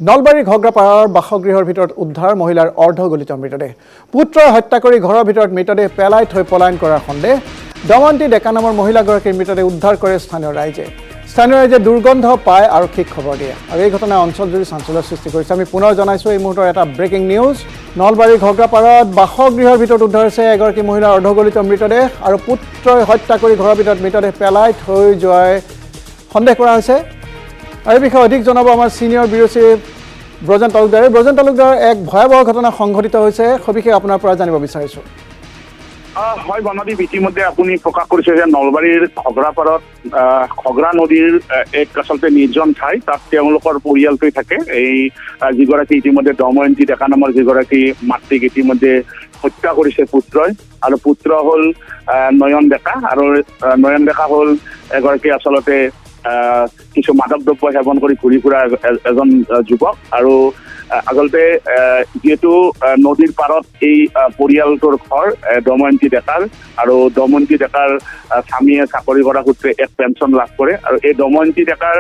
নলবাৰীৰ ঘগ্ৰাপাৰাৰ বাসগৃহৰ ভিতৰত উদ্ধাৰ মহিলাৰ অৰ্ধগলিত মৃতদেহ। পুত্ৰই হত্যা কৰি ঘৰৰ ভিতৰত মৃতদেহ পেলাই থৈ পলায়ন কৰাৰ সন্দেহ। দমন্তী ডেকা নামৰ মহিলাগৰাকীৰ মৃতদেহ উদ্ধাৰ কৰে স্থানীয় ৰাইজে। স্থানীয় ৰাইজে দুৰ্গন্ধ পায় আৰক্ষীক খবৰ দিয়ে আৰু এই ঘটনাই অঞ্চলজুৰি চাঞ্চল্যৰ সৃষ্টি কৰিছে। আমি পুনৰ জনাইছোঁ এই মুহূৰ্তৰ এটা ব্ৰেকিং নিউজ। নলবাৰীৰ ঘগ্ৰাপাৰাত বাসগৃহৰ ভিতৰত উদ্ধাৰ হৈছে এগৰাকী মহিলাৰ অৰ্ধগলিত মৃতদেহ আৰু পুত্ৰই হত্যা কৰি ঘৰৰ ভিতৰত মৃতদেহ পেলাই থৈ যোৱাৰ সন্দেহ কৰা হৈছে। আৰু এই বিষয়ে অধিক জনাব আমাৰ ছিনিয়ৰ ব্যুৰো চিফ ব্ৰজেন তালুকদাৰে। ব্ৰজেন তালুকদাৰ, এক ভয়াৱহ ঘটনা সংঘটিত হৈছে, সবিশেষ আপোনাৰ পৰা জানিব বিচাৰিছোঁ। হয় বনদীপ, ইতিমধ্যে আপুনি প্ৰকাশ কৰিছে যে নলবাৰীৰ ঘগ্ৰাপাৰত ঘগ্ৰা নদীৰ এক আচলতে নিৰ্জন ঠাই, তাত তেওঁলোকৰ পৰিয়ালটোৱে থাকে। এই যিগৰাকী ইতিমধ্যে দময়ন্তী ডেকা নামৰ যিগৰাকী মাতৃক ইতিমধ্যে হত্যা কৰিছে পুত্ৰই, আৰু পুত্ৰ হ'ল নয়ন ডেকা, আৰু নয়ন ডেকা হ'ল এগৰাকী আচলতে কিছু মাদক দ্ৰব্য সেৱন কৰি ঘূৰি ফুৰা এজন যুৱক। আৰু আচলতে যিহেতু নদীৰ পাৰত এই পৰিয়ালটোৰ ঘৰ দময়ন্তী ডেকাৰ, আৰু দময়ন্তী ডেকাৰ স্বামীয়ে চাকৰি কৰা সূত্ৰে এক পেঞ্চন লাভ কৰে, আৰু এই দময়ন্তী ডেকাৰ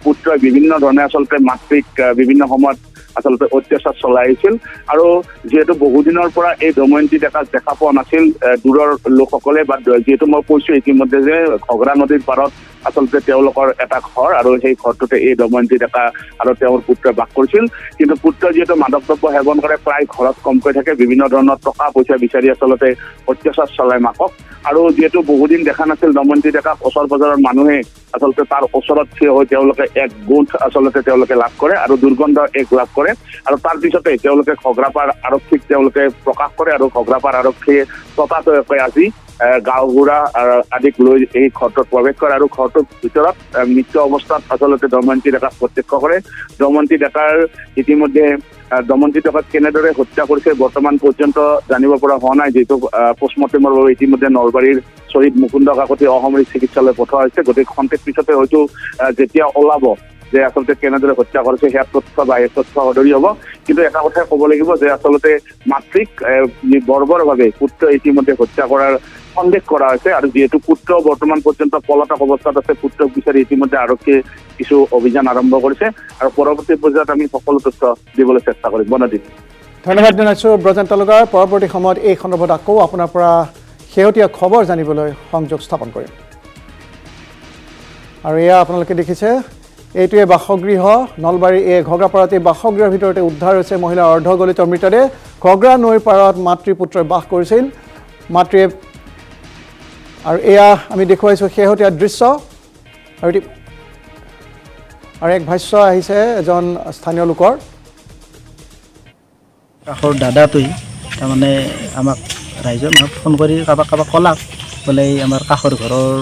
পুত্ৰই বিভিন্ন ধৰণে আচলতে মাতৃক বিভিন্ন সময়ত আচলতে অত্যাচাৰ চলাই আহিছিল। আৰু যিহেতু বহুদিনৰ পৰা এই দময়ন্তী ডেকাক দেখা পোৱা নাছিল দূৰৰ লোকসকলে, বা যিহেতু মই কৈছোঁ ইতিমধ্যে যে ঘগ্ৰা নদীৰ পাৰত আচলতে তেওঁলোকৰ এটা ঘৰ, আৰু সেই ঘৰটোতে এই দময়ন্তী ডেকা আৰু তেওঁৰ পুত্ৰই বাস কৰিছিল। কিন্তু পুত্ৰই যিহেতু মাদক দ্ৰব্য সেৱন কৰে, প্ৰায় ঘৰত কমকৈ থাকে, বিভিন্ন ধৰণৰ টকা পইচা বিচাৰি আচলতে অত্যাচাৰ চলায় মাকক। আৰু যিহেতু বহুদিন দেখা নাছিল দময়ন্তী ডেকাক, ওচৰ বজাৰৰ মানুহে আচলতে তাৰ ওচৰত থিয় হৈ তেওঁলোকে এক গোন্ধ আচলতে তেওঁলোকে লাভ কৰে আৰু দুৰ্গন্ধ এক লাভ কৰে। আৰু তাৰ পিছতে তেওঁলোকে ঘগ্ৰাপাৰ আৰক্ষীক তেওঁলোকে প্ৰকাশ কৰে, আৰু ঘগ্ৰাপাৰ আৰক্ষীয়ে ততাতৈয়াকৈ আজি গাঁওবুঢ়া আদিক লৈ এই ঘৰটোত প্ৰৱেশ কৰে, আৰু ঘৰটোৰ ভিতৰত মৃত অৱস্থাত আচলতে দময়ন্তী ডেকাক প্ৰত্যক্ষ কৰে। দময়ন্তী ডেকাৰ ইতিমধ্যে দময়ন্তী ডেকাক কেনেদৰে হত্যা কৰিছে বৰ্তমান পৰ্যন্ত জানিব পৰা হোৱা নাই, যিহেতু পোষ্টমৰ্টেমৰ বাবে ইতিমধ্যে নলবাৰীৰ শ্বহীদ মুকুন্দ কাকতি অসামৰিক চিকিৎসালয় পঠোৱা হৈছে। গতিকে খন্তেক পিছতে হয়তো যেতিয়া ওলাব যে আচলতে কেনেদৰে হত্যা কৰিছে, সেয়া তথ্য বা এই তথ্য সদৰি হ'ব। কিন্তু এটা কথাই ক'ব লাগিব যে আচলতে মাতৃক বৰ্বৰভাৱে পুত্ৰ ইতিমধ্যে হত্যা কৰাৰ সন্দেহ কৰা হৈছে, আৰু যিহেতু পুত্ৰ বৰ্তমান পৰ্যন্ত পলাতক অৱস্থাত আছে, পুত্ৰক বিচাৰি ইতিমধ্যে আৰক্ষীয়ে কিছু অভিযান আৰম্ভ কৰিছে, আৰু পৰৱৰ্তী পৰ্যায়ত আমি সকলো তথ্য দিবলৈ চেষ্টা কৰিম। বনদীপ, ধন্যবাদ জনাইছোঁ ব্ৰজেন তালুকদাৰ। পৰৱৰ্তী সময়ত এই সন্দৰ্ভত আকৌ আপোনাৰ পৰা শেহতীয়া খবৰ জানিবলৈ সংযোগ স্থাপন কৰিম। আৰু এয়া আপোনালোকে দেখিছে, এইটোৱে বাসগৃহ নলবাৰীৰ এই ঘগ্ৰাপাৰাত। এই বাসগৃহৰ ভিতৰতে উদ্ধাৰ হৈছে মহিলাৰ অৰ্ধগলিত মৃতদেহ। ঘগ্ৰা নৈৰ পাৰত মাতৃ পুত্ৰই বাস কৰিছিল। মাতৃয়ে, আৰু এয়া আমি দেখুৱাইছোঁ শেহতীয়া দৃশ্য। আৰু এক ভাষ্য আহিছে এজন স্থানীয় লোকৰ। কাষৰ দাদাটোৱে তাৰমানে আমাক ৰাইজে ফোন কৰি কাৰোবাক ক'লাক, বোলে আমাৰ কাষৰ ঘৰৰ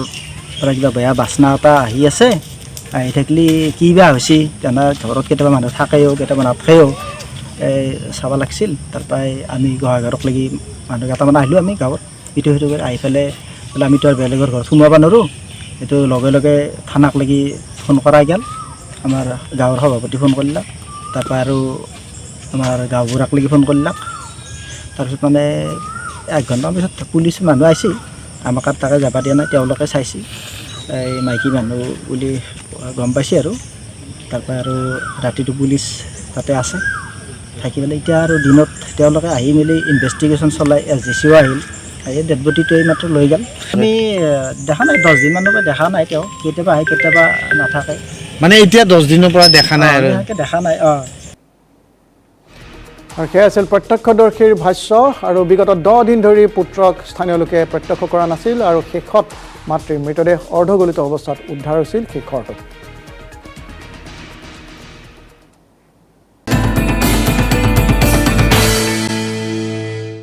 পৰা কিবা বেয়া বাচনা এটা আহি আছে, আহি থাকিলে কি বা হৈছে, তেনে ঘৰত কেতিয়াবা মানুহ থাকেও কেতিয়াবা নাথাকেও, চাব লাগিছিল। তাৰপৰাই আমি গোহাঘাটক লাগি মানুহ কেইটামান আহিলোঁ, আমি গাঁৱত ইটো সিটো কৰি আহি পেলাই বোলে আমিতো আৰু বেলেগৰ ঘৰত সোমাব নোৱাৰোঁ, সেইটো লগে লগে থানাক লাগি ফোন কৰা গ'ল। আমাৰ গাঁৱৰ সভাপতি ফোন কৰিলাক, তাৰপৰা আৰু আমাৰ গাঁওবুঢ়াক লাগি ফোন কৰিলাক। তাৰপিছত মানে 1 ঘণ্টামান পিছত পুলিচ মানুহ আহিছে, আমাক আৰু তাকে যাব দিয়া নাই, তেওঁলোকে চাইছে এই মাইকী মানুহ বুলি গম পাইছে। আৰু তাৰপৰা আৰু ৰাতিটো পুলিচ তাতে আছে থাকি পেলাই, এতিয়া আৰু দিনত তেওঁলোকে আহি মেলি ইনভেষ্টিগেশ্যন চলাই SDCও আহিল, এই ডেড বডিটো এইমাত্ৰ লৈ গ'ল। আমি দেখা নাই, 10 দিনমানৰ পৰা দেখা নাই, তেওঁ কেতিয়াবা আহে কেতিয়াবা নাথাকে, মানে এতিয়া 10 দিনৰ পৰা দেখা নাই আৰু দেখা নাই। আৰু সেয়া আছিল প্ৰত্যক্ষদৰ্শীৰ ভাষ্য। আৰু বিগত 10 দিন ধৰি পুত্ৰক স্থানীয় লোকে প্ৰত্যক্ষ কৰা নাছিল, আৰু শেষত মাতৃৰ মৃতদেহ অৰ্ধগলিত অৱস্থাত উদ্ধাৰ হৈছিল সেই ঘৰটোত।